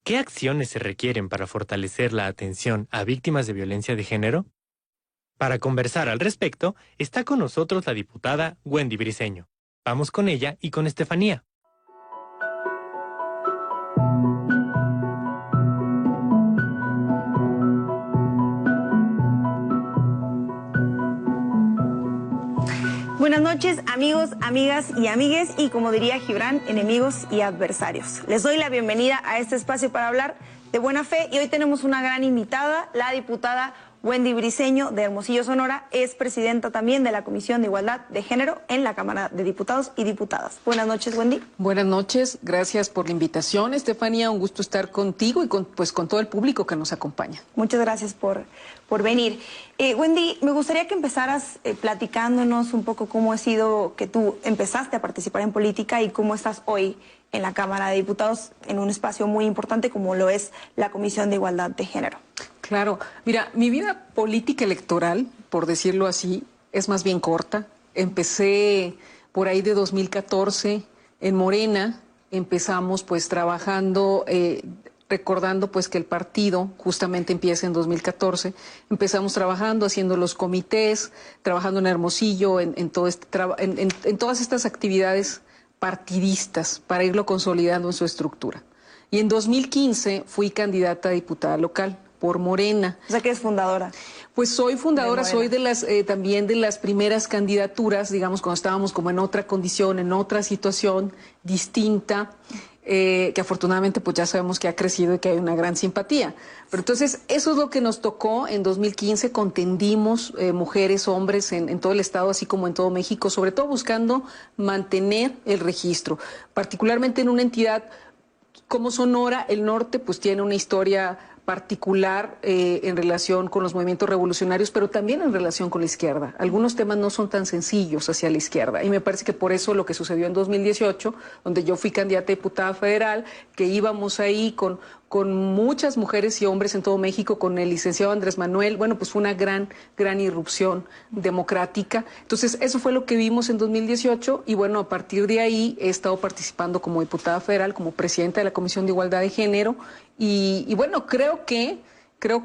¿Qué acciones se requieren para fortalecer la atención a víctimas de violencia de género? Para conversar al respecto, está con nosotros la diputada Wendy Briceño. Vamos con ella y con Estefanía. Buenas noches, amigos, amigas y amigues, y como diría Gibran, enemigos y adversarios. Les doy la bienvenida a este espacio para hablar de buena fe, y hoy tenemos una gran invitada, la diputada Wendy Briceño de Hermosillo, Sonora. Es presidenta también de la Comisión de Igualdad de Género en la Cámara de Diputados y Diputadas. Buenas noches, Wendy. Buenas noches, gracias por la invitación, Estefanía. Un gusto estar contigo y con todo el público que nos acompaña. Muchas gracias por venir. Wendy, me gustaría que empezaras platicándonos un poco cómo ha sido que tú empezaste a participar en política y cómo estás hoy en la Cámara de Diputados en un espacio muy importante como lo es la Comisión de Igualdad de Género. Claro, mira, mi vida política electoral, por decirlo así, es más bien corta. Empecé por ahí de 2014 en Morena, empezamos pues trabajando, recordando pues que el partido justamente empieza en 2014, empezamos trabajando, haciendo los comités, trabajando en Hermosillo, en todas estas actividades partidistas para irlo consolidando en su estructura. Y en 2015 fui candidata a diputada local por Morena. O sea, que es fundadora. Pues soy fundadora, soy de las también de las primeras candidaturas, digamos, cuando estábamos como en otra condición, en otra situación distinta, que afortunadamente pues ya sabemos que ha crecido y que hay una gran simpatía. Pero entonces eso es lo que nos tocó en 2015, contendimos mujeres, hombres en todo el estado, así como en todo México, sobre todo buscando mantener el registro, particularmente en una entidad como Sonora. El norte pues tiene una historia particular en relación con los movimientos revolucionarios, pero también en relación con la izquierda. Algunos temas no son tan sencillos hacia la izquierda, y me parece que por eso lo que sucedió en 2018, donde yo fui candidata a diputada federal, que íbamos ahí con muchas mujeres y hombres en todo México, con el licenciado Andrés Manuel, bueno, pues fue una gran irrupción democrática. Entonces, eso fue lo que vimos en 2018, y bueno, a partir de ahí he estado participando como diputada federal, como presidenta de la Comisión de Igualdad de Género, y bueno, creo que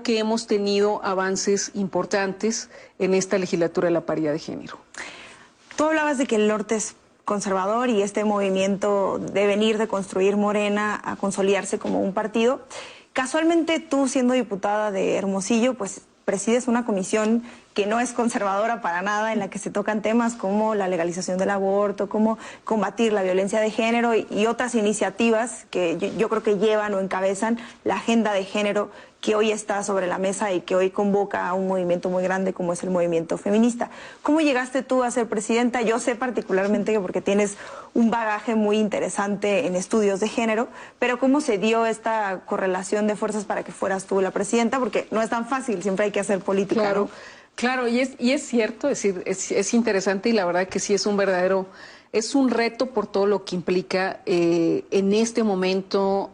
hemos tenido avances importantes en esta legislatura de la paridad de género. Tú hablabas de que el norte es conservador y este movimiento de venir de construir Morena a consolidarse como un partido. Casualmente tú, siendo diputada de Hermosillo, pues presides una comisión que no es conservadora para nada, en la que se tocan temas como la legalización del aborto, cómo combatir la violencia de género y otras iniciativas que yo creo que llevan o encabezan la agenda de género que hoy está sobre la mesa y que hoy convoca a un movimiento muy grande como es el movimiento feminista. ¿Cómo llegaste tú a ser presidenta? Yo sé particularmente que porque tienes un bagaje muy interesante en estudios de género, pero ¿cómo se dio esta correlación de fuerzas para que fueras tú la presidenta? Porque no es tan fácil, siempre hay que hacer política, claro, ¿no? Claro, y es cierto, es decir, es interesante, y la verdad que sí es un reto por todo lo que implica en este momento,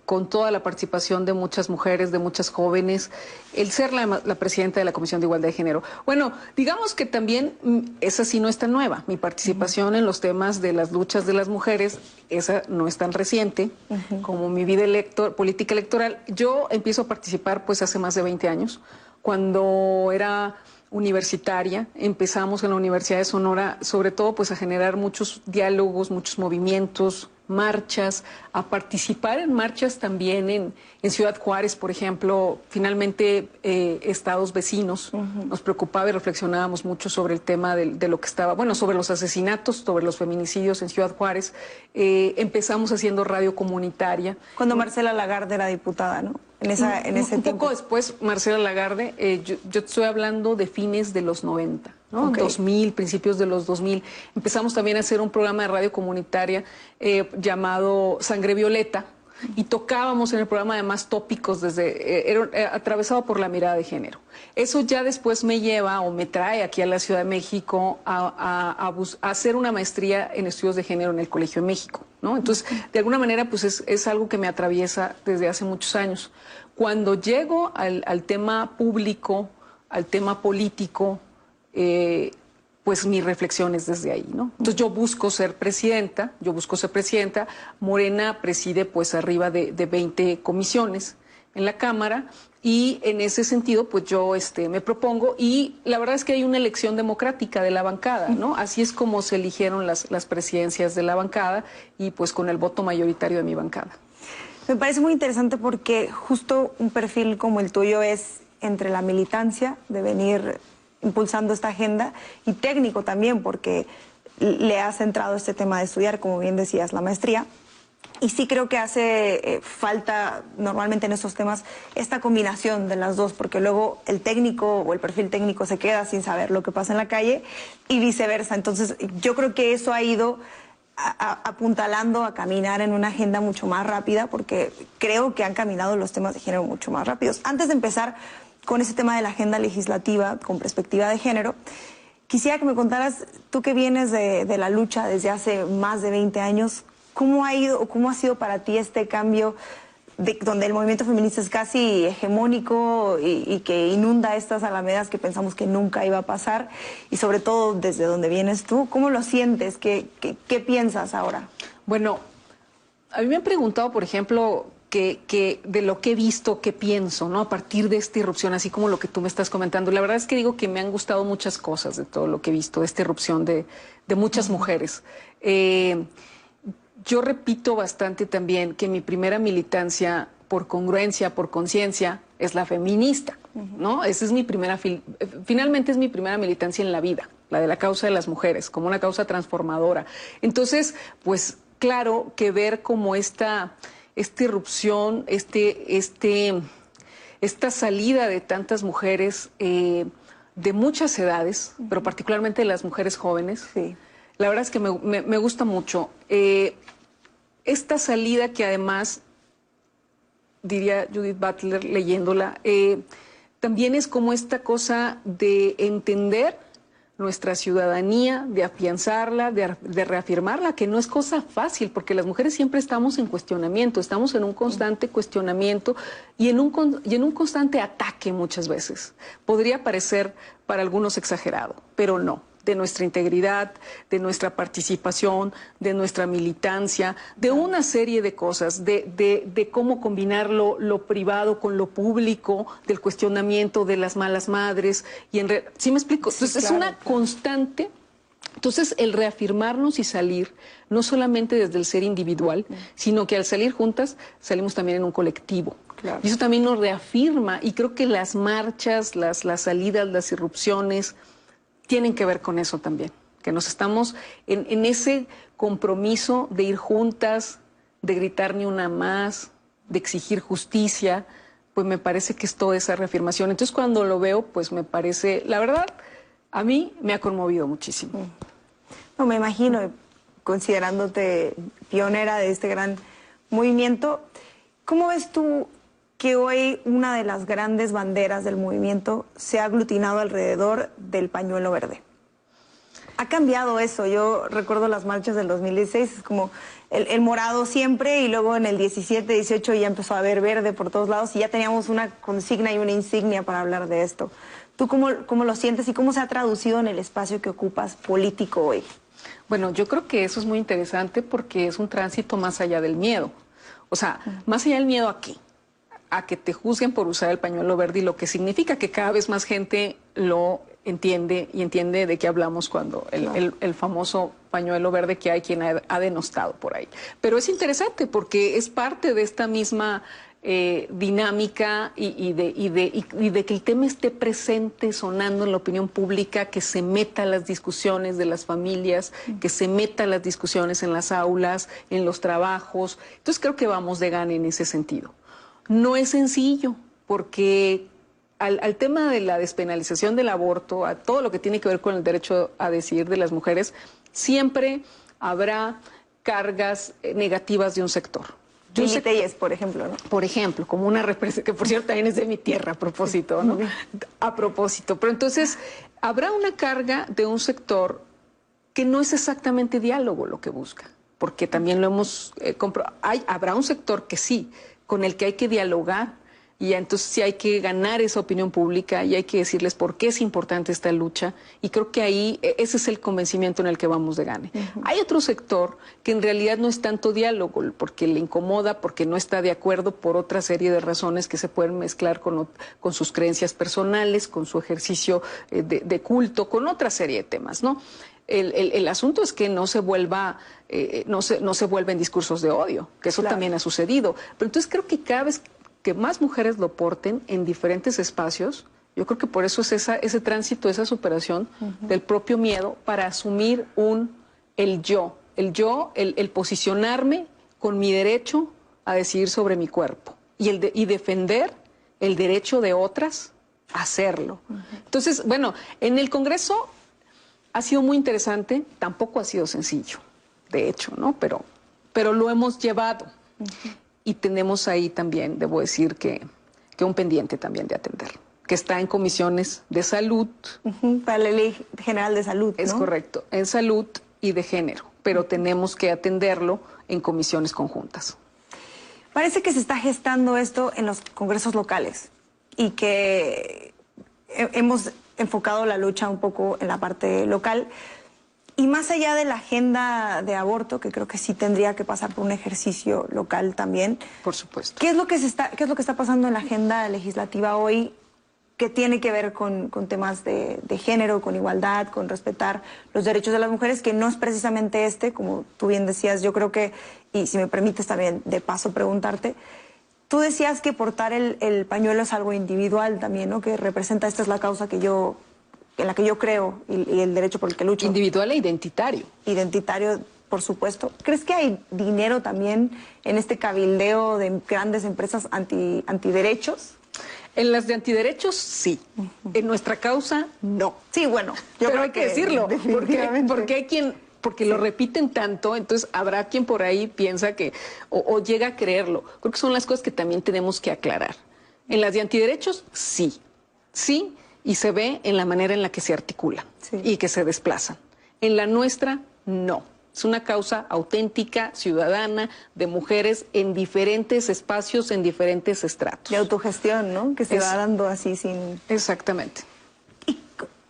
con toda la participación de muchas mujeres, de muchas jóvenes, el ser la presidenta de la Comisión de Igualdad de Género. Bueno, digamos que también esa sí no es tan nueva. Mi participación en los temas de las luchas de las mujeres, esa no es tan reciente como mi vida política electoral. Yo empiezo a participar pues hace más de 20 años, cuando era universitaria. Empezamos en la Universidad de Sonora, sobre todo pues a generar muchos diálogos, muchos movimientos, marchas, a participar en marchas también en Ciudad Juárez, por ejemplo. Finalmente, estados vecinos, nos preocupaba y reflexionábamos mucho sobre el tema de lo que estaba, bueno, sobre los asesinatos, sobre los feminicidios en Ciudad Juárez. Empezamos haciendo radio comunitaria. Cuando Marcela Lagarde era diputada, ¿no? En ese un tiempo. Poco después, Marcela Lagarde, yo estoy hablando de fines de los 90, ¿no? Okay. 2000, principios de los 2000. Empezamos también a hacer un programa de radio comunitaria llamado Sangre Violeta, y tocábamos en el programa además tópicos atravesado por la mirada de género. Eso ya después me lleva o me trae aquí a la Ciudad de México a hacer una maestría en estudios de género en el Colegio de México, ¿no? Entonces, de alguna manera, pues es algo que me atraviesa desde hace muchos años. Cuando llego al tema público, al tema político, pues mi reflexión es desde ahí, ¿no? Entonces yo busco ser presidenta, Morena preside pues arriba de 20 comisiones en la Cámara, y en ese sentido pues yo me propongo, y la verdad es que hay una elección democrática de la bancada, ¿no? Así es como se eligieron las presidencias de la bancada, y pues con el voto mayoritario de mi bancada. Me parece muy interesante porque justo un perfil como el tuyo es entre la militancia, de venir impulsando esta agenda, y técnico también, porque le has centrado este tema de estudiar, como bien decías, la maestría. Y sí creo que hace falta normalmente en estos temas esta combinación de las dos, porque luego el técnico o el perfil técnico se queda sin saber lo que pasa en la calle y viceversa. Entonces yo creo que eso ha ido apuntalando a caminar en una agenda mucho más rápida, porque creo que han caminado los temas de género mucho más rápidos. Antes de empezar con ese tema de la agenda legislativa con perspectiva de género, quisiera que me contaras, tú que vienes de la lucha desde hace más de 20 años, ¿cómo ha ido o cómo ha sido para ti este cambio donde el movimiento feminista es casi hegemónico y que inunda estas alamedas que pensamos que nunca iba a pasar? Y sobre todo desde donde vienes tú, ¿cómo lo sientes? ¿Qué piensas ahora? Bueno, a mí me han preguntado, por ejemplo, que de lo que he visto, qué pienso, ¿no? A partir de esta irrupción, así como lo que tú me estás comentando. La verdad es que digo que me han gustado muchas cosas de todo lo que he visto, de esta irrupción de muchas mujeres. Yo repito bastante también que mi primera militancia, por congruencia, por conciencia, es la feminista, ¿no? Esa es mi primera, finalmente es mi primera militancia en la vida, la de la causa de las mujeres, como una causa transformadora. Entonces, pues claro que ver como esta irrupción, esta salida de tantas mujeres de muchas edades, pero particularmente de las mujeres jóvenes, sí. La verdad es que me gusta mucho. Esta salida que además, diría Judith Butler leyéndola, también es como esta cosa de entender nuestra ciudadanía, de afianzarla, de reafirmarla, que no es cosa fácil, porque las mujeres siempre estamos en cuestionamiento, estamos en un constante cuestionamiento y en un constante ataque muchas veces. Podría parecer para algunos exagerado, pero no. De nuestra integridad, de nuestra participación, de nuestra militancia, de una serie de cosas, de cómo combinar lo privado con lo público, del cuestionamiento de las malas madres. ¿Sí me explico? Entonces, sí, claro, es una constante. Entonces, el reafirmarnos y salir, no solamente desde el ser individual, sino que al salir juntas, salimos también en un colectivo. Claro. Y eso también nos reafirma, y creo que las marchas, las salidas, las irrupciones, tienen que ver con eso también, que nos estamos en ese compromiso de ir juntas, de gritar ni una más, de exigir justicia, pues me parece que es toda esa reafirmación. Entonces cuando lo veo, pues me parece, la verdad, a mí me ha conmovido muchísimo. No, me imagino, considerándote pionera de este gran movimiento, ¿cómo ves tú que hoy una de las grandes banderas del movimiento se ha aglutinado alrededor del pañuelo verde? Ha cambiado eso. Yo recuerdo las marchas del 2016, es como el morado siempre, y luego en el 17, 18 ya empezó a haber verde por todos lados y ya teníamos una consigna y una insignia para hablar de esto. ¿Tú cómo lo sientes y cómo se ha traducido en el espacio que ocupas político hoy? Bueno, yo creo que eso es muy interesante porque es un tránsito más allá del miedo. O sea, más allá del miedo ¿a qué? A que te juzguen por usar el pañuelo verde, y lo que significa que cada vez más gente lo entiende y entiende de qué hablamos cuando el famoso pañuelo verde que hay quien ha denostado por ahí. Pero es interesante porque es parte de esta misma dinámica y de que el tema esté presente, sonando en la opinión pública, que se meta a las discusiones de las familias, que se meta a las discusiones en las aulas, en los trabajos. Entonces creo que vamos de gana en ese sentido. No es sencillo, porque al tema de la despenalización del aborto, a todo lo que tiene que ver con el derecho a decidir de las mujeres, siempre habrá cargas negativas de un sector. Lili Telles, por ejemplo, ¿no? Por ejemplo, como una representación, que por cierto también es de mi tierra a propósito, ¿no? A propósito. Pero entonces, habrá una carga de un sector que no es exactamente diálogo lo que busca, porque también lo hemos comprobado. Habrá un sector que sí, con el que hay que dialogar Y entonces sí hay que ganar esa opinión pública y hay que decirles por qué es importante esta lucha. Y creo que ahí ese es el convencimiento en el que vamos de gane. Hay otro sector que en realidad no es tanto diálogo, porque le incomoda, porque no está de acuerdo por otra serie de razones que se pueden mezclar con sus creencias personales, con su ejercicio de culto, con otra serie de temas, ¿no? El asunto es que no se vuelva no se vuelven discursos de odio, que eso también ha sucedido. Pero entonces creo que cada vez que más mujeres lo porten en diferentes espacios, yo creo que por eso es ese tránsito, esa superación del propio miedo para asumir el posicionarme con mi derecho a decidir sobre mi cuerpo y defender el derecho de otras a hacerlo. Entonces, bueno, en el Congreso ha sido muy interesante, tampoco ha sido sencillo, de hecho, ¿no? Pero lo hemos llevado. Y tenemos ahí también, debo decir, que un pendiente también de atender, que está en comisiones de salud. Para la Ley General de Salud, ¿no? Es correcto, en salud y de género, pero tenemos que atenderlo en comisiones conjuntas. Parece que se está gestando esto en los congresos locales y que hemos enfocado la lucha un poco en la parte local. Y más allá de la agenda de aborto, que creo que sí tendría que pasar por un ejercicio local también. Por supuesto. ¿Qué es lo que está pasando en la agenda legislativa hoy que tiene que ver con temas de género, con igualdad, con respetar los derechos de las mujeres, que no es precisamente como tú bien decías? Yo creo que, y si me permites también de paso preguntarte, tú decías que portar el pañuelo es algo individual también, ¿no? Que representa, esta es la causa en la que yo creo y el derecho por el que lucho. Individual e identitario. Identitario, por supuesto. ¿Crees que hay dinero también en este cabildeo de grandes empresas antiderechos? En las de antiderechos, sí. En nuestra causa, no. Sí, bueno. Pero hay que decirlo, porque lo repiten tanto, entonces habrá quien por ahí piensa que, o llega a creerlo. Creo que son las cosas que también tenemos que aclarar. En las de antiderechos, sí. Sí, y se ve en la manera en la que se articulan y que se desplazan. En la nuestra, no. Es una causa auténtica, ciudadana, de mujeres en diferentes espacios, en diferentes estratos. De autogestión, ¿no? Que se va dando así sin... Exactamente. ¿Y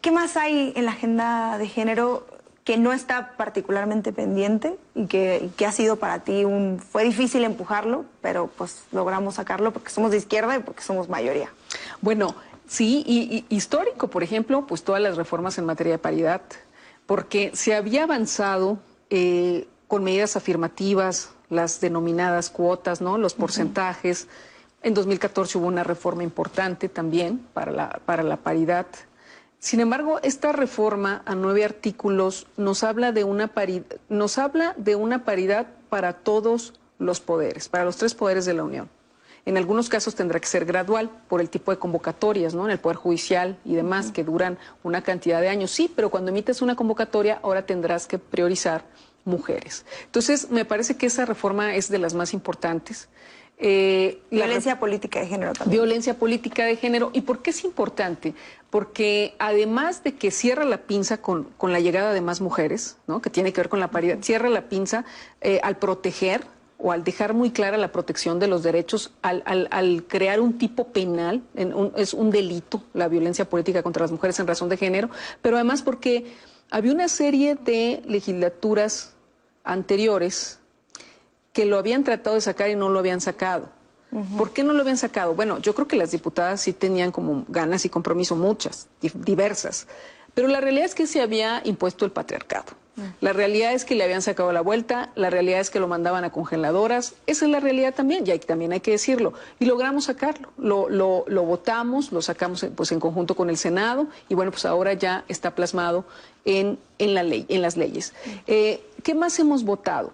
qué más hay en la agenda de género que no está particularmente pendiente y que ha sido para ti fue difícil empujarlo, pero pues logramos sacarlo porque somos de izquierda y porque somos mayoría? Bueno, sí, y histórico, por ejemplo, pues todas las reformas en materia de paridad, porque se había avanzado con medidas afirmativas, las denominadas cuotas, ¿no? Los porcentajes. En 2014 hubo una reforma importante también para la paridad. Sin embargo, esta reforma a 9 artículos nos habla de una paridad para todos los poderes, para los 3 poderes de la Unión. En algunos casos tendrá que ser gradual por el tipo de convocatorias, ¿no? En el Poder Judicial y demás, que duran una cantidad de años. Sí, pero cuando emites una convocatoria, ahora tendrás que priorizar mujeres. Entonces, me parece que esa reforma es de las más importantes. Violencia política de género también. Violencia política de género. ¿Y por qué es importante? Porque además de que cierra la pinza con la llegada de más mujeres, ¿no? Que tiene que ver con la paridad, cierra la pinza al proteger o al dejar muy clara la protección de los derechos, al crear un tipo penal, es un delito la violencia política contra las mujeres en razón de género, pero además porque había una serie de legislaturas anteriores que lo habían tratado de sacar y no lo habían sacado. ¿Por qué no lo habían sacado? Bueno, yo creo que las diputadas sí tenían como ganas y compromiso, muchas, diversas, pero la realidad es que se había impuesto el patriarcado. La realidad es que le habían sacado la vuelta, la realidad es que lo mandaban a congeladoras, esa es la realidad también, y también hay que decirlo, y logramos sacarlo, lo votamos, lo sacamos pues en conjunto con el Senado, y bueno, pues ahora ya está plasmado en la ley, en las leyes. ¿Qué más hemos votado?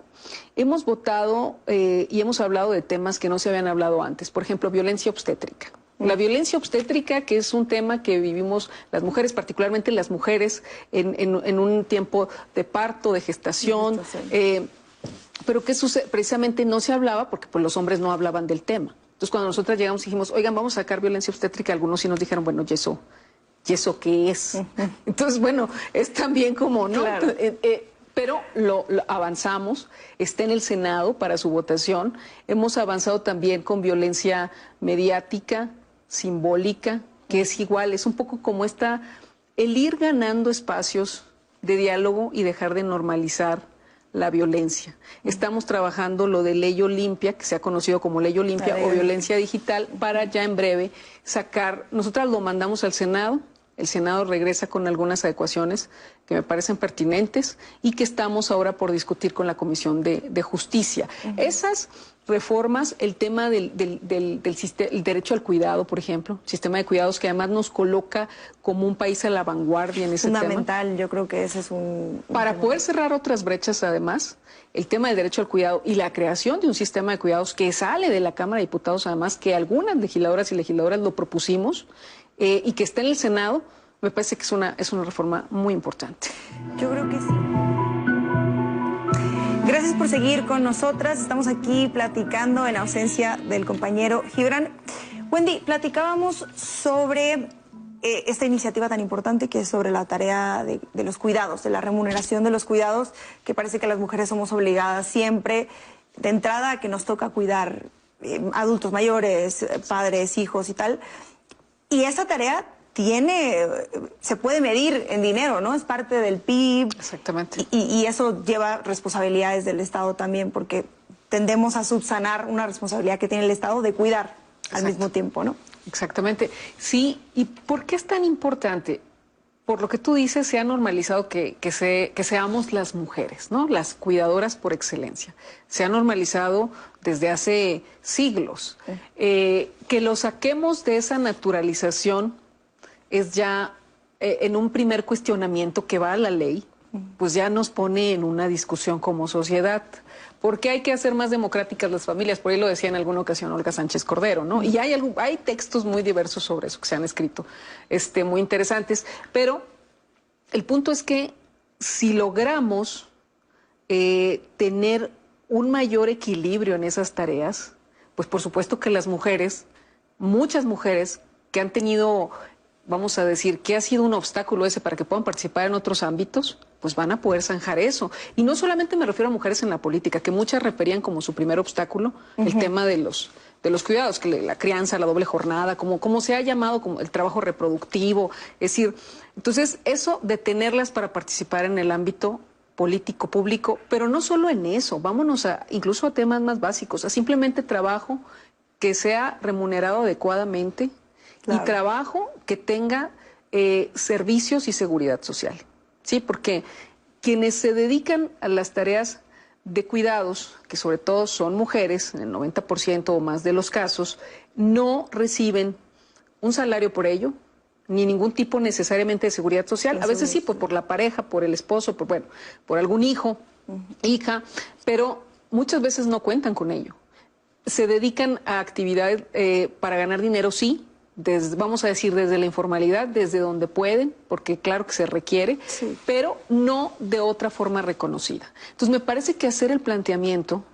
Hemos votado y hemos hablado de temas que no se habían hablado antes, por ejemplo, violencia obstétrica. La violencia obstétrica, que es un tema que vivimos las mujeres, particularmente las mujeres, en un tiempo de parto, de gestación, pero que precisamente no se hablaba porque pues, los hombres no hablaban del tema. Entonces, cuando nosotras llegamos y dijimos, oigan, vamos a sacar violencia obstétrica, algunos sí nos dijeron, bueno, ¿y eso qué es? Entonces, bueno, es también como, ¿no? Claro. Pero lo avanzamos, está en el Senado para su votación. Hemos avanzado también con violencia mediática, simbólica, que es igual, es un poco como el ir ganando espacios de diálogo y dejar de normalizar la violencia. Estamos trabajando lo de Ley Olimpia, que se ha conocido como Ley Olimpia o violencia digital, para ya en breve sacar, nosotras lo mandamos al Senado, el Senado regresa con algunas adecuaciones que me parecen pertinentes y que estamos ahora por discutir con la Comisión de Justicia. Esas reformas, el tema del el derecho al cuidado, por ejemplo, sistema de cuidados que además nos coloca como un país a la vanguardia en ese fundamental, tema. yo creo que ese es un Para poder cerrar otras brechas, además, el tema del derecho al cuidado y la creación de un sistema de cuidados que sale de la Cámara de Diputados, además, que algunas legisladoras y legisladoras lo propusimos, y que está en el Senado, me parece que es una reforma muy importante. Yo creo que sí. Gracias por seguir con nosotras. Estamos aquí platicando en ausencia del compañero Gibran. Wendy, platicábamos sobre esta iniciativa tan importante que es sobre la tarea de los cuidados, de la remuneración de los cuidados, que parece que las mujeres somos obligadas siempre, de entrada, a que nos toca cuidar adultos mayores, padres, hijos y tal. Y esa tarea se puede medir en dinero, ¿no? Es parte del PIB. Exactamente. Y eso lleva responsabilidades del Estado también, porque tendemos a subsanar una responsabilidad que tiene el Estado de cuidar al mismo tiempo, ¿no? Exactamente. Sí, ¿y por qué es tan importante? Por lo que tú dices, se ha normalizado que seamos las mujeres, ¿no? Las cuidadoras por excelencia. Se ha normalizado desde hace siglos. Que lo saquemos de esa naturalización es ya en un primer cuestionamiento que va a la ley, pues ya nos pone en una discusión como sociedad. ¿Por qué hay que hacer más democráticas las familias? Por ahí lo decía en alguna ocasión Olga Sánchez Cordero, ¿no? Y hay textos muy diversos sobre eso que se han escrito, muy interesantes. Pero el punto es que si logramos tener un mayor equilibrio en esas tareas, pues por supuesto que las mujeres, muchas mujeres que han tenido, vamos a decir, que ha sido un obstáculo ese para que puedan participar en otros ámbitos, pues van a poder zanjar eso. Y no solamente me refiero a mujeres en la política, que muchas referían como su primer obstáculo el tema de los cuidados, que la crianza, la doble jornada, como se ha llamado, como el trabajo reproductivo. Es decir, entonces eso de tenerlas para participar en el ámbito político, público, pero no solo en eso, vámonos incluso a temas más básicos, a simplemente trabajo que sea remunerado adecuadamente. Claro. Y trabajo que tenga servicios y seguridad social, ¿sí? Porque quienes se dedican a las tareas de cuidados, que sobre todo son mujeres, en el 90% o más de los casos, no reciben un salario por ello, ni ningún tipo necesariamente de seguridad social. A veces sí, pues por la pareja, por el esposo, por algún hijo, hija, pero muchas veces no cuentan con ello. Se dedican a actividades para ganar dinero, sí, vamos a decir, desde la informalidad, desde donde pueden, porque claro que se requiere, sí, pero no de otra forma reconocida. Entonces me parece que hacer el planteamiento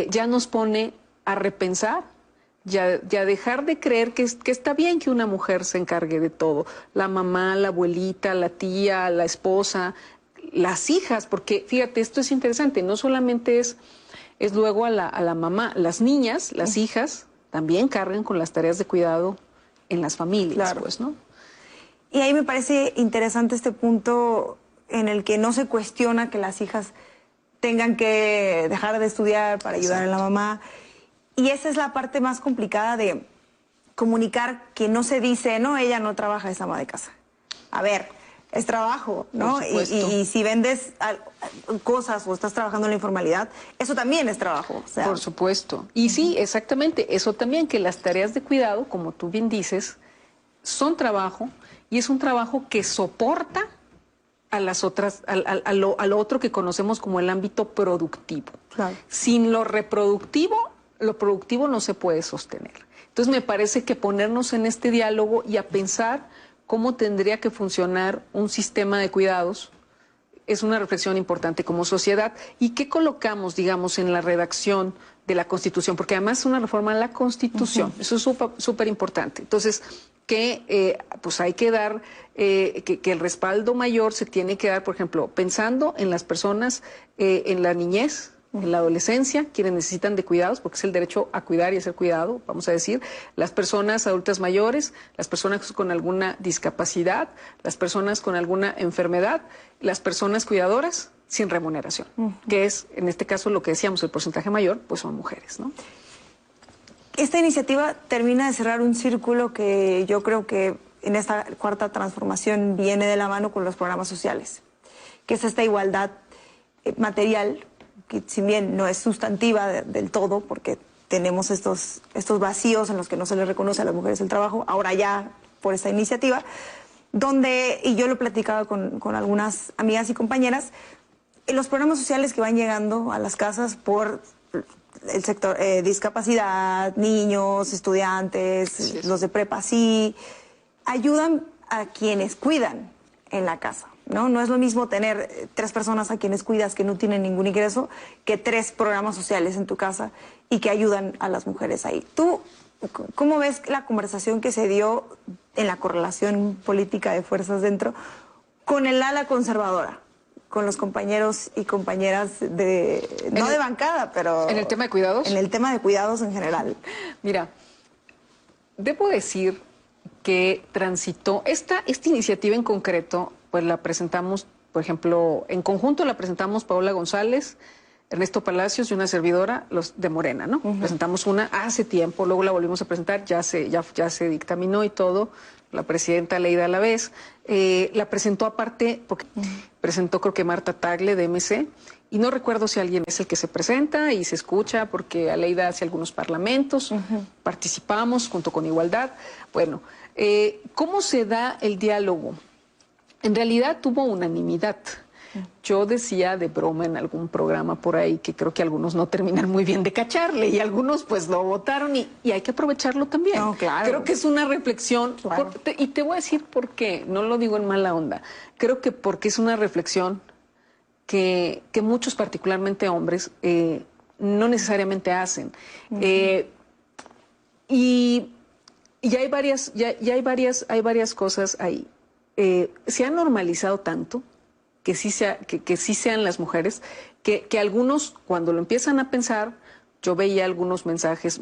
ya nos pone a repensar, ya dejar de creer que está bien que una mujer se encargue de todo, la mamá, la abuelita, la tía, la esposa, las hijas, porque fíjate, esto es interesante, no solamente es luego a la mamá, las niñas, las hijas, también cargan con las tareas de cuidado en las familias, claro, pues, ¿no? Y ahí me parece interesante este punto en el que no se cuestiona que las hijas tengan que dejar de estudiar para ayudar a la mamá. Y esa es la parte más complicada de comunicar, que no se dice, no, ella no trabaja, es ama de casa. A ver, es trabajo, ¿no? Y si vendes cosas o estás trabajando en la informalidad, eso también es trabajo. O sea. Por supuesto. Y sí, exactamente, eso también, que las tareas de cuidado, como tú bien dices, son trabajo, y es un trabajo que soporta a las otras, a lo otro que conocemos como el ámbito productivo. Claro. Sin lo productivo no se puede sostener. Entonces me parece que ponernos en este diálogo y a pensar cómo tendría que funcionar un sistema de cuidados es una reflexión importante como sociedad. ¿Y qué colocamos, digamos, en la redacción de la Constitución, porque además es una reforma a la Constitución. Eso es súper importante. Entonces, pues hay que dar, que el respaldo mayor se tiene que dar, por ejemplo, pensando en las personas en la niñez, en la adolescencia, quienes necesitan de cuidados, porque es el derecho a cuidar y a ser cuidado, vamos a decir, las personas adultas mayores, las personas con alguna discapacidad, las personas con alguna enfermedad, las personas cuidadoras sin remuneración, que es, en este caso, lo que decíamos, el porcentaje mayor, pues son mujeres, ¿no? Esta iniciativa termina de cerrar un círculo que yo creo que en esta cuarta transformación viene de la mano con los programas sociales, que es esta igualdad material, que si bien no es sustantiva del todo, porque tenemos estos vacíos en los que no se les reconoce a las mujeres el trabajo, ahora ya por esta iniciativa, donde, y yo lo platicaba con algunas amigas y compañeras, en los programas sociales que van llegando a las casas por el sector discapacidad, niños, estudiantes, los de prepa, sí, ayudan a quienes cuidan en la casa, ¿no? No es lo mismo tener 3 personas a quienes cuidas que no tienen ningún ingreso que 3 programas sociales en tu casa y que ayudan a las mujeres ahí. ¿Tú cómo ves la conversación que se dio en la correlación política de fuerzas dentro con el ala conservadora? Con los compañeros y compañeras no de bancada, pero... ¿En el tema de cuidados? En el tema de cuidados en general. Mira, debo decir que transitó, esta iniciativa en concreto, pues la presentamos, por ejemplo, en conjunto la presentamos Paola González, Ernesto Palacios y una servidora, los de Morena, ¿no? Presentamos una hace tiempo, luego la volvimos a presentar, ya se dictaminó y todo. La presidenta Leida Alavés la presentó aparte, porque presentó creo que Marta Tagle de MC, y no recuerdo si alguien es el que se presenta y se escucha, porque Aleida hace algunos parlamentos, participamos junto con Igualdad. Bueno, ¿cómo se da el diálogo? En realidad tuvo unanimidad. Yo decía de broma en algún programa por ahí que creo que algunos no terminan muy bien de cacharle y algunos pues lo votaron y hay que aprovecharlo también. No, claro. Creo que es una reflexión, claro. Y te voy a decir por qué, no lo digo en mala onda, creo que porque es una reflexión que muchos, particularmente hombres, no necesariamente hacen. Y hay varias cosas ahí. Se ha normalizado tanto que sí sean las mujeres, que algunos cuando lo empiezan a pensar, yo veía algunos mensajes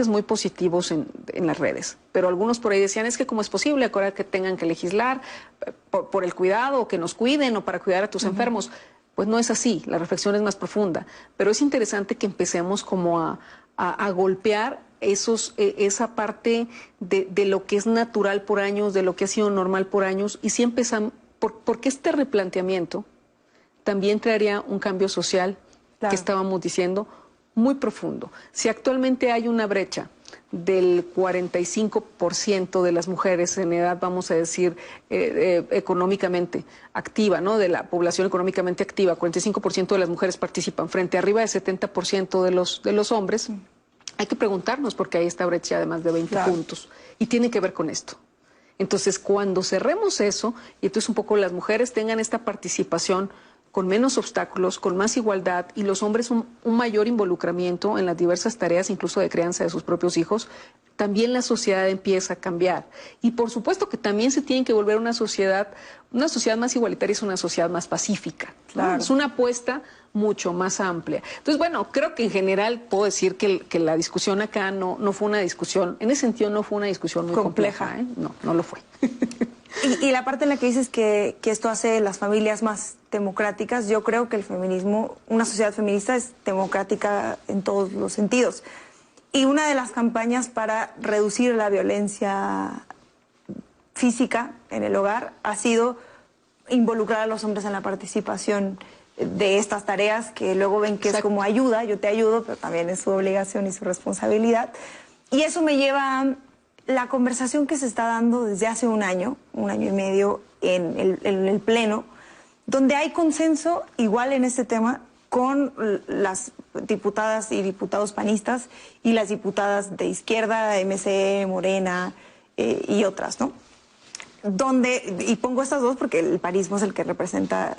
muy positivos en las redes, pero algunos por ahí decían, es que cómo es posible ahora que tengan que legislar por el cuidado, o que nos cuiden, o para cuidar a tus enfermos. Pues no es así, la reflexión es más profunda, pero es interesante que empecemos como a golpear esa parte de lo que es natural por años, de lo que ha sido normal por años, y sí empezamos, porque este replanteamiento también traería un cambio social, claro, que estábamos diciendo, muy profundo. Si actualmente hay una brecha del 45% de las mujeres en edad, vamos a decir, económicamente activa, ¿no? De la población económicamente activa, 45% de las mujeres participan frente a arriba del 70% de los hombres, hay que preguntarnos por qué hay esta brecha de más de 20 claro, puntos. Y tiene que ver con esto. Entonces, cuando cerremos eso, y entonces un poco las mujeres tengan esta participación con menos obstáculos, con más igualdad, y los hombres un mayor involucramiento en las diversas tareas, incluso de crianza de sus propios hijos, también la sociedad empieza a cambiar. Y por supuesto que también se tiene que volver una sociedad más igualitaria, es una sociedad más pacífica. Claro. Es una apuesta mucho más amplia. Entonces, bueno, creo que en general puedo decir que la discusión acá no fue una discusión, en ese sentido no fue una discusión muy compleja, ¿eh? No lo fue. Y la parte en la que dices que esto hace las familias más democráticas, yo creo que el feminismo, una sociedad feminista es democrática en todos los sentidos. Y una de las campañas para reducir la violencia física en el hogar ha sido involucrar a los hombres en la participación de estas tareas que luego ven que es como ayuda, yo te ayudo, pero también es su obligación y su responsabilidad. Y eso me lleva a la conversación que se está dando desde hace un año y medio en el Pleno, donde hay consenso igual en este tema con las diputadas y diputados panistas y las diputadas de izquierda, MC, Morena y otras, ¿no? Y pongo estas dos porque el panismo es el que representa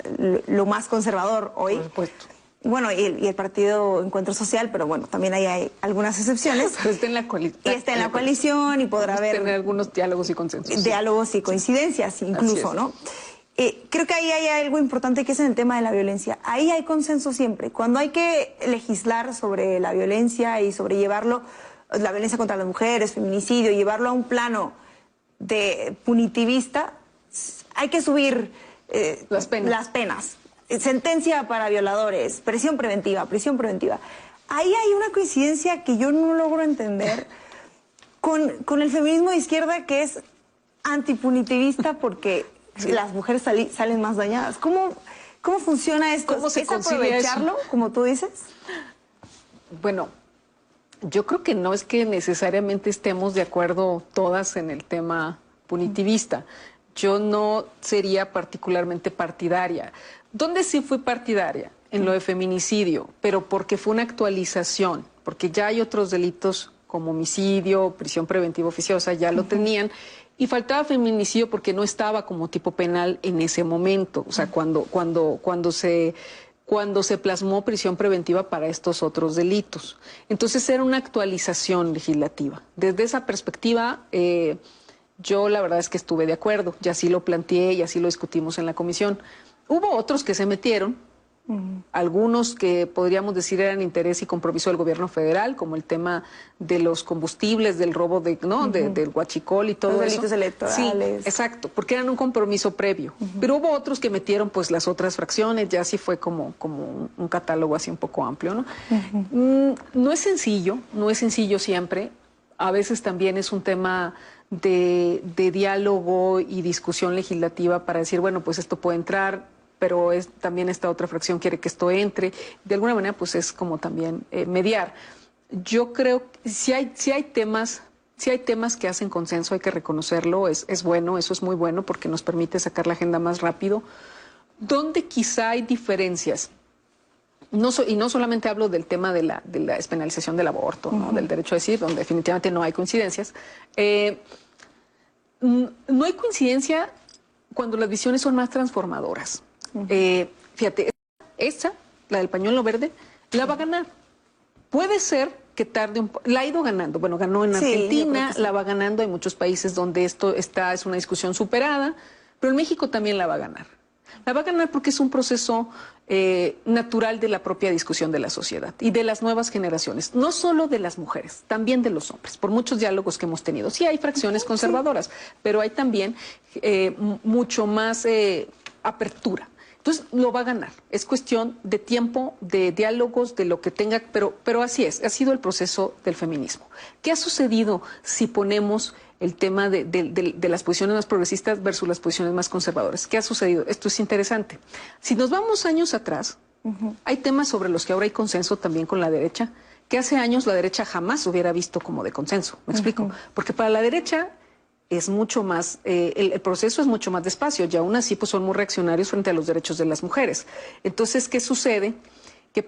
lo más conservador hoy. Por supuesto. bueno, y el partido Encuentro Social, pero bueno, también hay algunas excepciones. Pero está en la coalición. Y está en la coalición y podrá haber... tener algunos diálogos y consensos. Diálogos y coincidencias incluso, ¿no? Creo que ahí hay algo importante que es en el tema de la violencia. Ahí hay consenso siempre. Cuando hay que legislar sobre la violencia y sobre llevarlo, la violencia contra las mujeres, feminicidio, llevarlo a un plano de punitivista, hay que subir las penas. Sentencia para violadores, prisión preventiva. Ahí hay una coincidencia que yo no logro entender con el feminismo de izquierda, que es antipunitivista porque las mujeres salen más dañadas. ¿Cómo funciona esto? ¿Cómo se ¿Es concilia aprovecharlo, eso? como tú dices? Bueno, yo creo que no es que necesariamente estemos de acuerdo todas en el tema punitivista. Yo no sería particularmente partidaria. ¿Dónde sí fui partidaria? En lo de feminicidio, pero porque fue una actualización, porque ya hay otros delitos como homicidio, prisión preventiva oficiosa, ya lo tenían, y faltaba feminicidio porque no estaba como tipo penal en ese momento, o sea, cuando se plasmó prisión preventiva para estos otros delitos. Entonces era una actualización legislativa. Desde esa perspectiva, yo la verdad es que estuve de acuerdo, y así lo planteé y así lo discutimos en la comisión. Hubo otros que se metieron, algunos que podríamos decir eran interés y compromiso del gobierno federal, como el tema de los combustibles, del robo del huachicol y todo eso. Los delitos electorales. Sí, exacto, porque eran un compromiso previo. Pero hubo otros que metieron pues las otras fracciones, ya así fue como un catálogo así un poco amplio, ¿no? No es sencillo siempre. A veces también es un tema de diálogo y discusión legislativa para decir, bueno, pues esto puede entrar, pero también esta otra fracción quiere que esto entre. De alguna manera, pues es como también mediar. Yo creo que si hay temas que hacen consenso, hay que reconocerlo, es bueno, eso es muy bueno porque nos permite sacar la agenda más rápido. Donde quizá hay diferencias, y no solamente hablo del tema de la despenalización del aborto, ¿no? Del derecho a decidir, donde definitivamente no hay coincidencias. No hay coincidencia cuando las visiones son más transformadoras. Fíjate, esta, la del pañuelo verde, la va a ganar. Puede ser que tarde la ha ido ganando. Bueno, ganó en Argentina, la va ganando. Hay muchos países donde es una discusión superada, pero en México también la va a ganar. La va a ganar porque es un proceso natural de la propia discusión de la sociedad y de las nuevas generaciones, no solo de las mujeres, también de los hombres, por muchos diálogos que hemos tenido. Sí hay fracciones conservadoras, pero hay también mucho más apertura. Entonces lo va a ganar. Es cuestión de tiempo, de diálogos, de lo que tenga, pero así es. Ha sido el proceso del feminismo. ¿Qué ha sucedido si ponemos el tema de las posiciones más progresistas versus las posiciones más conservadoras? ¿Qué ha sucedido? Esto es interesante. Si nos vamos años atrás, hay temas sobre los que ahora hay consenso también con la derecha, que hace años la derecha jamás hubiera visto como de consenso. ¿Me explico? Porque para la derecha es mucho más, el proceso es mucho más despacio, y aún así pues son muy reaccionarios frente a los derechos de las mujeres. Entonces, ¿qué sucede? Que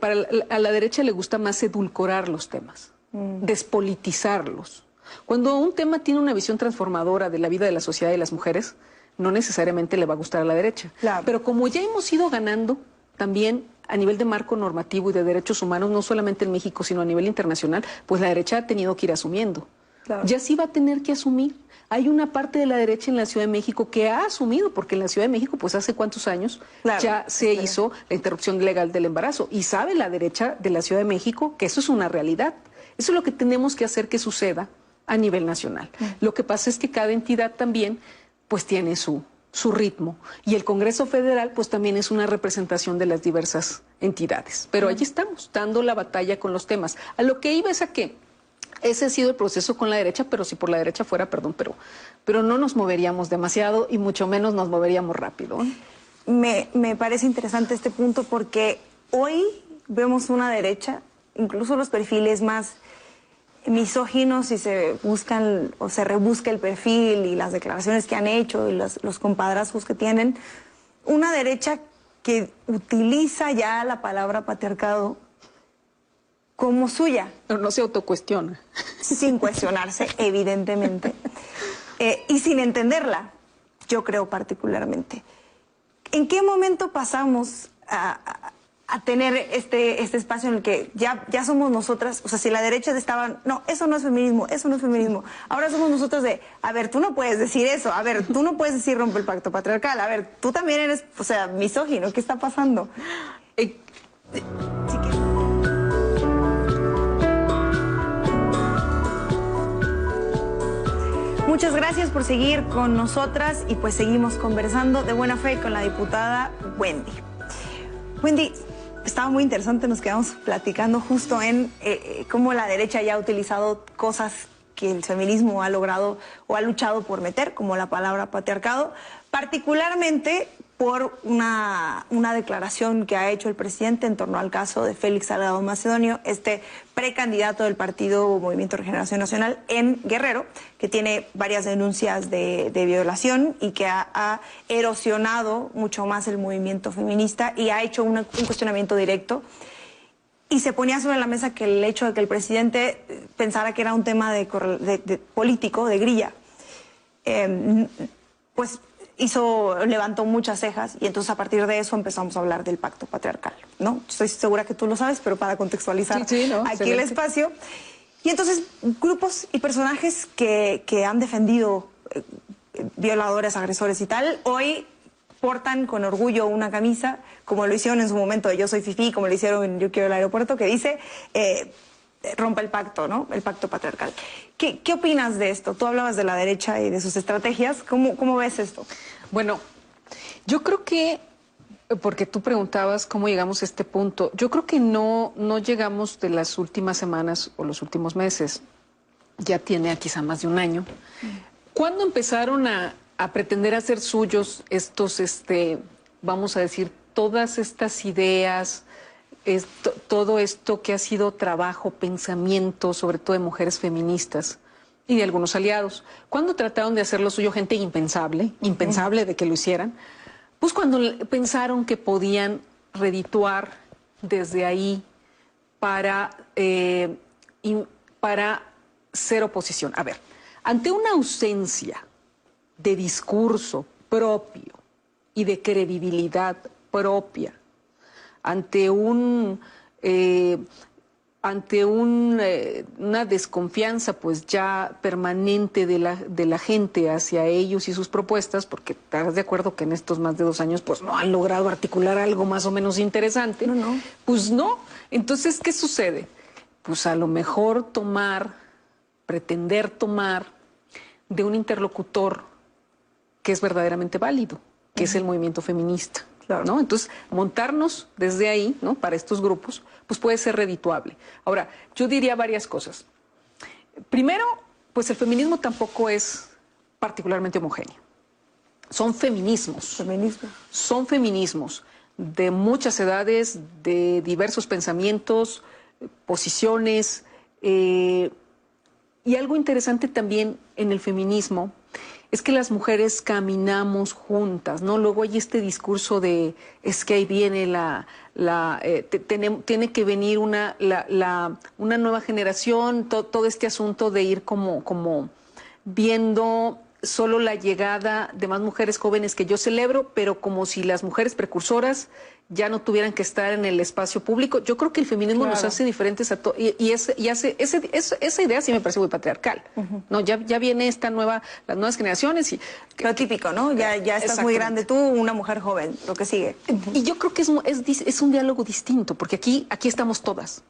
a la derecha le gusta más edulcorar los temas, despolitizarlos. Cuando un tema tiene una visión transformadora de la vida de la sociedad y las mujeres, no necesariamente le va a gustar a la derecha. Claro. Pero como ya hemos ido ganando también a nivel de marco normativo y de derechos humanos, no solamente en México, sino a nivel internacional, pues la derecha ha tenido que ir asumiendo. Claro. Ya sí va a tener que asumir. Hay una parte de la derecha en la Ciudad de México que ha asumido, porque en la Ciudad de México, pues hace cuántos años ya se hizo la interrupción legal del embarazo. Y sabe la derecha de la Ciudad de México que eso es una realidad. Eso es lo que tenemos que hacer que suceda a nivel nacional. Lo que pasa es que cada entidad también, pues tiene su ritmo. Y el Congreso Federal, pues también es una representación de las diversas entidades. Pero allí estamos, dando la batalla con los temas. A lo que iba es a que ese ha sido el proceso con la derecha, pero si por la derecha fuera, pero no nos moveríamos demasiado y mucho menos nos moveríamos rápido. Me parece interesante este punto porque hoy vemos una derecha, incluso los perfiles más misóginos, y se buscan o se rebusca el perfil y las declaraciones que han hecho y los compadrazgos que tienen, una derecha que utiliza ya la palabra patriarcado como suya. Pero no se autocuestiona. Sin cuestionarse, evidentemente. Y sin entenderla, yo creo particularmente. ¿En qué momento pasamos a tener este espacio en el que ya somos nosotras, o sea, si la derecha estaba, no, eso no es feminismo, eso no es feminismo. Ahora somos nosotras de, a ver, tú no puedes decir eso, a ver, tú no puedes decir rompe el pacto patriarcal, a ver, tú también eres, o sea, misógino, ¿qué está pasando? Muchas gracias por seguir con nosotras y pues seguimos conversando de buena fe con la diputada Wendy. Wendy, estaba muy interesante, nos quedamos platicando justo en cómo la derecha ya ha utilizado cosas que el feminismo ha logrado o ha luchado por meter, como la palabra patriarcado, particularmente por una declaración que ha hecho el presidente en torno al caso de Félix Salgado Macedonio, este precandidato del partido Movimiento Regeneración Nacional en Guerrero, que tiene varias denuncias de violación y que ha erosionado mucho más el movimiento feminista y ha hecho un cuestionamiento directo. Y se ponía sobre la mesa que el hecho de que el presidente pensara que era un tema de político, de grilla, pues levantó muchas cejas y entonces a partir de eso empezamos a hablar del pacto patriarcal, ¿no? Estoy segura que tú lo sabes, pero para contextualizar aquí excelente. El espacio. Y entonces grupos y personajes que han defendido violadores, agresores y tal, hoy portan con orgullo una camisa, como lo hicieron en su momento de Yo Soy Fifí, como lo hicieron en Yo Quiero el Aeropuerto, que dice rompa el pacto, ¿no? El pacto patriarcal. ¿Qué opinas de esto? Tú hablabas de la derecha y de sus estrategias. ¿Cómo ves esto? Bueno, yo creo que, porque tú preguntabas cómo llegamos a este punto, yo creo que no llegamos de las últimas semanas o los últimos meses. Ya tiene quizá más de un año. ¿Cuándo empezaron a pretender hacer suyos estos, vamos a decir, todas estas ideas, todo esto que ha sido trabajo, pensamiento, sobre todo de mujeres feministas y de algunos aliados? ¿Cuándo trataron de hacer lo suyo gente impensable de que lo hicieran? Pues cuando pensaron que podían redituar desde ahí para ser oposición. A ver, ante una ausencia de discurso propio y de credibilidad propia, ante una desconfianza pues ya permanente de la gente hacia ellos y sus propuestas, porque estarás de acuerdo que en estos más de 2 años pues no han logrado articular algo más o menos interesante. No. Pues no. Entonces, ¿qué sucede? Pues a lo mejor pretender tomar de un interlocutor que es verdaderamente válido, que es el movimiento feminista. Claro. ¿No? Entonces, montarnos desde ahí, ¿no? Para estos grupos, pues puede ser redituable. Ahora, yo diría varias cosas. Primero, pues el feminismo tampoco es particularmente homogéneo. Son feminismos. Son feminismos de muchas edades, de diversos pensamientos, posiciones. Y algo interesante también en el feminismo es que las mujeres caminamos juntas, ¿no? Luego hay este discurso de, es que ahí viene tiene que venir una nueva generación, todo este asunto de ir como viendo solo la llegada de más mujeres jóvenes que yo celebro, pero como si las mujeres precursoras ya no tuvieran que estar en el espacio público. Yo creo que el feminismo nos hace diferentes a todos, y esa idea sí me parece muy patriarcal. No, ya viene las nuevas generaciones y lo típico, ¿no? Ya estás muy grande tú, una mujer joven, lo que sigue. Y yo creo que es un diálogo distinto, porque aquí estamos todas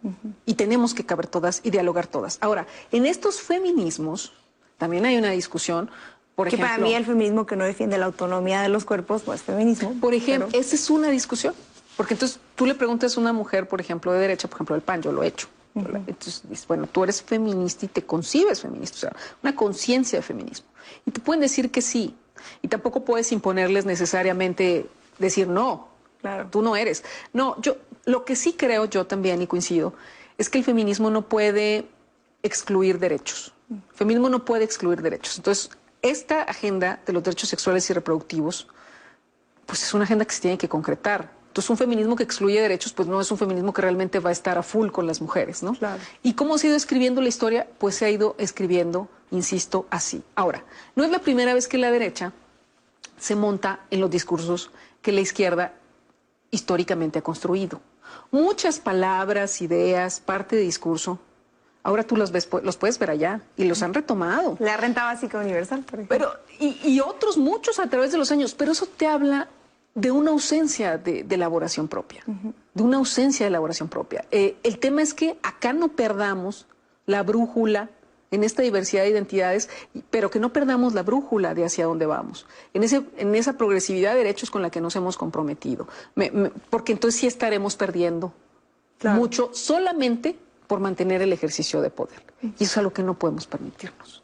y tenemos que caber todas y dialogar todas. Ahora, en estos feminismos también hay una discusión. Por ejemplo, para mí el feminismo que no defiende la autonomía de los cuerpos no es feminismo. Por ejemplo, esa es una discusión. Porque entonces tú le preguntas a una mujer, por ejemplo, de derecha, por ejemplo, del PAN, yo lo he hecho. Entonces dices, bueno, tú eres feminista y te concibes feminista, o sea, una conciencia de feminismo. Y te pueden decir que sí. Y tampoco puedes imponerles necesariamente decir no, claro, tú no eres. No, lo que sí creo yo también, y coincido, es que el feminismo no puede excluir derechos. El feminismo no puede excluir derechos. Entonces, esta agenda de los derechos sexuales y reproductivos, pues es una agenda que se tiene que concretar. Entonces, un feminismo que excluye derechos, pues no es un feminismo que realmente va a estar a full con las mujeres, ¿no? Claro. ¿Y cómo se ha ido escribiendo la historia? Pues se ha ido escribiendo, insisto, así. Ahora, no es la primera vez que la derecha se monta en los discursos que la izquierda históricamente ha construido. Muchas palabras, ideas, parte de discurso, ahora tú los puedes ver allá y los han retomado. La renta básica universal, por ejemplo. Y otros muchos a través de los años, pero eso te habla de una ausencia de elaboración propia, de una ausencia de elaboración propia. El tema es que acá no perdamos la brújula en esta diversidad de identidades, pero que no perdamos la brújula de hacia dónde vamos, en esa progresividad de derechos con la que nos hemos comprometido, porque entonces sí estaremos perdiendo mucho solamente por mantener el ejercicio de poder. Y eso es algo que no podemos permitirnos.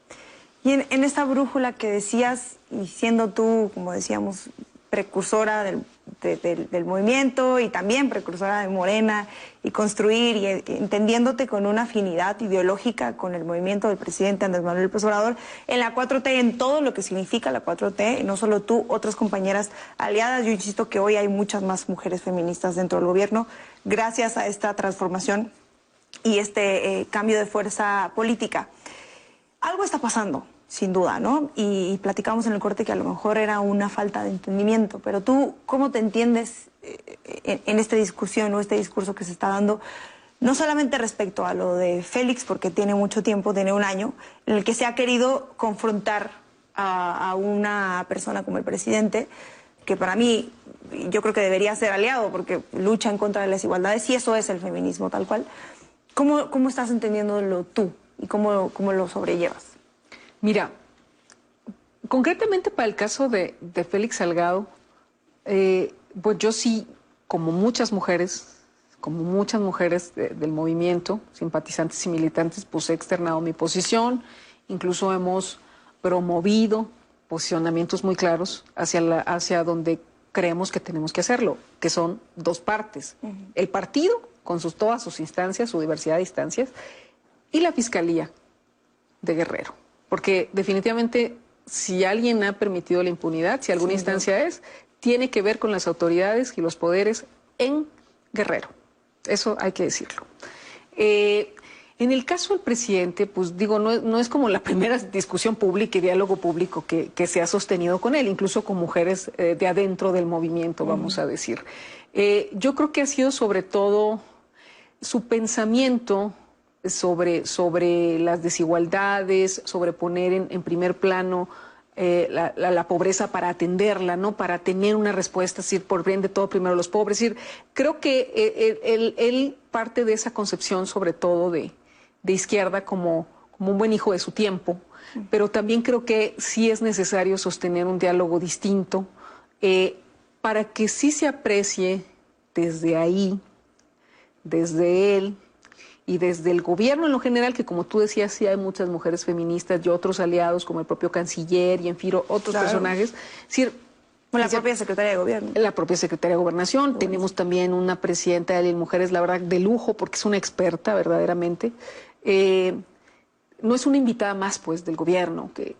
Y en esta brújula que decías, y siendo tú, como decíamos, precursora del movimiento y también precursora de Morena y construir y entendiéndote con una afinidad ideológica con el movimiento del presidente Andrés Manuel López Obrador, en la 4T, en todo lo que significa la 4T, y no solo tú, otras compañeras aliadas. Yo insisto que hoy hay muchas más mujeres feministas dentro del gobierno gracias a esta transformación y este cambio de fuerza política. Algo está pasando, sin duda, ¿no? Y platicamos en el corte que a lo mejor era una falta de entendimiento, pero tú, ¿cómo te entiendes en esta discusión o este discurso que se está dando? No solamente respecto a lo de Félix, porque tiene mucho tiempo, tiene un año, en el que se ha querido confrontar a una persona como el presidente, que para mí, yo creo que debería ser aliado, porque lucha en contra de las desigualdades, y eso es el feminismo tal cual. ¿Cómo estás entendiéndolo tú y cómo lo sobrellevas? Mira, concretamente para el caso de Félix Salgado, pues yo sí, como muchas mujeres del movimiento, simpatizantes y militantes, pues he externado mi posición, incluso hemos promovido posicionamientos muy claros hacia donde creemos que tenemos que hacerlo, que son dos partes. El partido, con todas sus instancias, su diversidad de instancias, y la Fiscalía de Guerrero. Porque definitivamente si alguien ha permitido la impunidad, si alguna instancia tiene que ver con las autoridades y los poderes en Guerrero. Eso hay que decirlo. En el caso del presidente, pues digo, no es como la primera discusión pública y diálogo público que se ha sostenido con él, incluso con mujeres de adentro del movimiento, vamos a decir. Yo creo que ha sido sobre todo su pensamiento sobre las desigualdades, sobre poner en primer plano la pobreza para atenderla, ¿no? Para tener una respuesta, es decir, por bien de todo primero los pobres. Es decir, creo que él parte de esa concepción, sobre todo de izquierda, como un buen hijo de su tiempo, pero también creo que sí es necesario sostener un diálogo distinto para que sí se aprecie desde ahí, desde él, y desde el gobierno en lo general, que como tú decías, sí hay muchas mujeres feministas y otros aliados, como el propio canciller y en fin, otros personajes. Es decir, la propia secretaria de Gobierno. La propia secretaria de Gobernación. Tenemos también una presidenta de mujeres, la verdad, de lujo, porque es una experta, verdaderamente. No es una invitada más, pues, del gobierno, que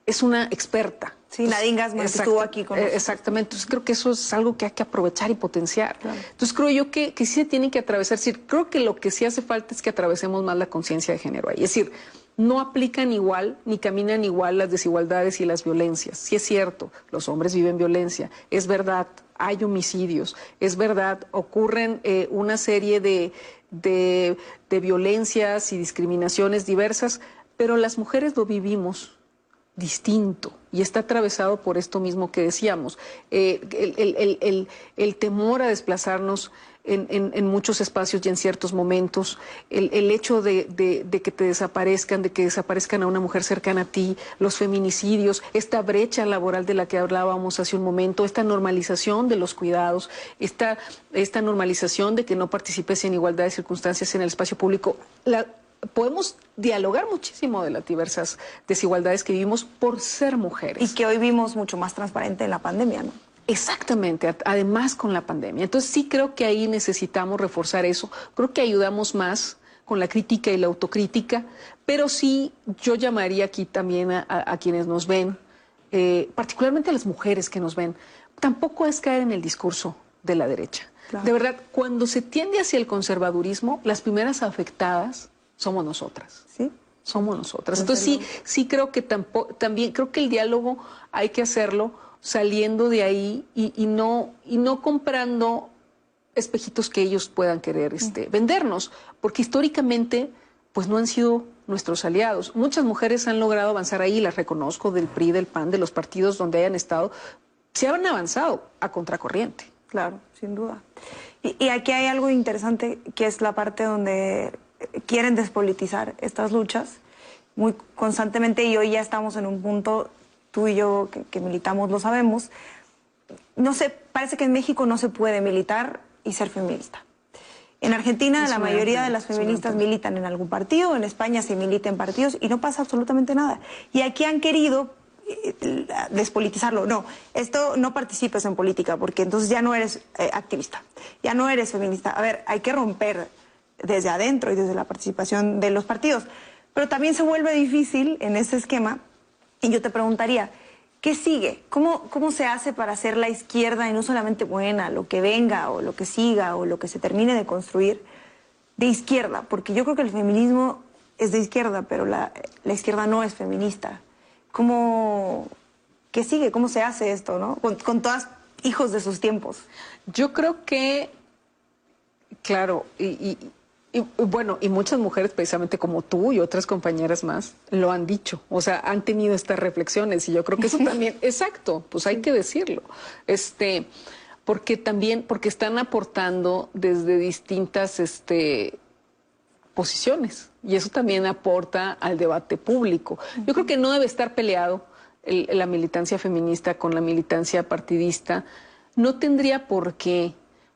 es una experta. Sí, Nadine Gassmann estuvo aquí con nosotros. Exactamente. Entonces creo que eso es algo que hay que aprovechar y potenciar. Claro. Entonces creo yo que sí se tiene que atravesar. Es decir, creo que lo que sí hace falta es que atravesemos más la conciencia de género ahí. Es decir, no aplican igual ni caminan igual las desigualdades y las violencias. Sí es cierto, los hombres viven violencia. Es verdad, hay homicidios. Es verdad, ocurren una serie de violencias y discriminaciones diversas, pero las mujeres lo vivimos distinto y está atravesado por esto mismo que decíamos, el temor a desplazarnos en muchos espacios y en ciertos momentos, el hecho de que te desaparezcan, de que desaparezcan a una mujer cercana a ti, los feminicidios, esta brecha laboral de la que hablábamos hace un momento, esta normalización de los cuidados, esta normalización de que no participes en igualdad de circunstancias en el espacio público. Podemos dialogar muchísimo de las diversas desigualdades que vivimos por ser mujeres. Y que hoy vimos mucho más transparente en la pandemia, ¿no? Exactamente, además con la pandemia. Entonces sí creo que ahí necesitamos reforzar eso. Creo que ayudamos más con la crítica y la autocrítica, pero sí yo llamaría aquí también a quienes nos ven, particularmente a las mujeres que nos ven, tampoco es caer en el discurso de la derecha. Claro. De verdad, cuando se tiende hacia el conservadurismo, las primeras afectadas somos nosotras. ¿Sí? Somos nosotras. Entonces sí creo que también creo que el diálogo hay que hacerlo saliendo de ahí y no comprando espejitos que ellos puedan querer vendernos, porque históricamente pues no han sido nuestros aliados. Muchas mujeres han logrado avanzar ahí, las reconozco, del PRI, del PAN, de los partidos donde hayan estado, se han avanzado a contracorriente. Claro, sin duda. Y aquí hay algo interesante, que es la parte donde quieren despolitizar estas luchas muy constantemente, y hoy ya estamos en un punto, tú y yo que militamos lo sabemos, no sé, parece que en México no se puede militar y ser feminista. En Argentina la mayoría de las feministas militan en algún partido, en España se milita en partidos y no pasa absolutamente nada. Y aquí han querido despolitizarlo. No, esto no participes en política porque entonces ya no eres activista, ya no eres feminista. A ver, hay que romper desde adentro y desde la participación de los partidos. Pero también se vuelve difícil en ese esquema y yo te preguntaría, ¿qué sigue? ¿Cómo se hace para hacer la izquierda, y no solamente buena, lo que venga o lo que siga o lo que se termine de construir, de izquierda? Porque yo creo que el feminismo es de izquierda, pero la izquierda no es feminista. ¿Qué sigue? ¿Cómo se hace esto, no? Con todas hijos de sus tiempos. Yo creo que, claro, bueno, y muchas mujeres precisamente como tú y otras compañeras más lo han dicho, o sea, han tenido estas reflexiones y yo creo que eso también, exacto, pues hay que decirlo, porque están aportando desde distintas posiciones y eso también aporta al debate público. Yo creo que no debe estar peleado la militancia feminista con la militancia partidista, no tendría por qué,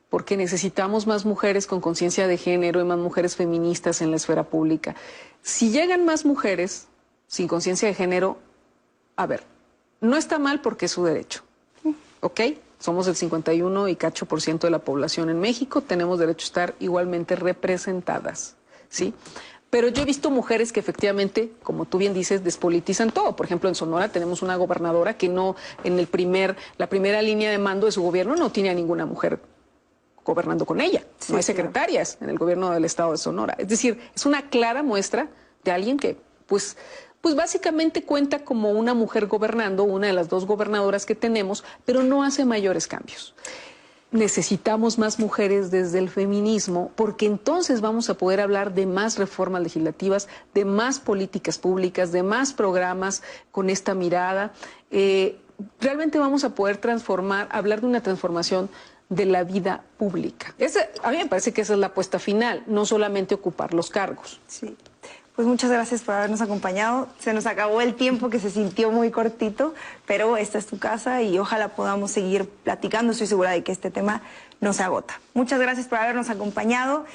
porque necesitamos más mujeres con conciencia de género y más mujeres feministas en la esfera pública. Si llegan más mujeres sin conciencia de género, a ver, no está mal porque es su derecho, ¿ok? Somos el 51 y cacho % de la población en México, tenemos derecho a estar igualmente representadas, ¿sí? Pero yo he visto mujeres que efectivamente, como tú bien dices, despolitizan todo. Por ejemplo, en Sonora tenemos una gobernadora que no, en la primera línea de mando de su gobierno no tiene a ninguna mujer gobernando con ella. Sí, no hay secretarias en el gobierno del estado de Sonora. Es decir, es una clara muestra de alguien que, pues básicamente cuenta como una mujer gobernando, una de las dos gobernadoras que tenemos, pero no hace mayores cambios. Necesitamos más mujeres desde el feminismo, porque entonces vamos a poder hablar de más reformas legislativas, de más políticas públicas, de más programas con esta mirada. Realmente vamos a poder hablar de una transformación de la vida pública. A mí me parece que esa es la apuesta final, no solamente ocupar los cargos. Sí. Pues muchas gracias por habernos acompañado. Se nos acabó el tiempo, que se sintió muy cortito, pero esta es tu casa y ojalá podamos seguir platicando. Estoy segura de que este tema no se agota. Muchas gracias por habernos acompañado.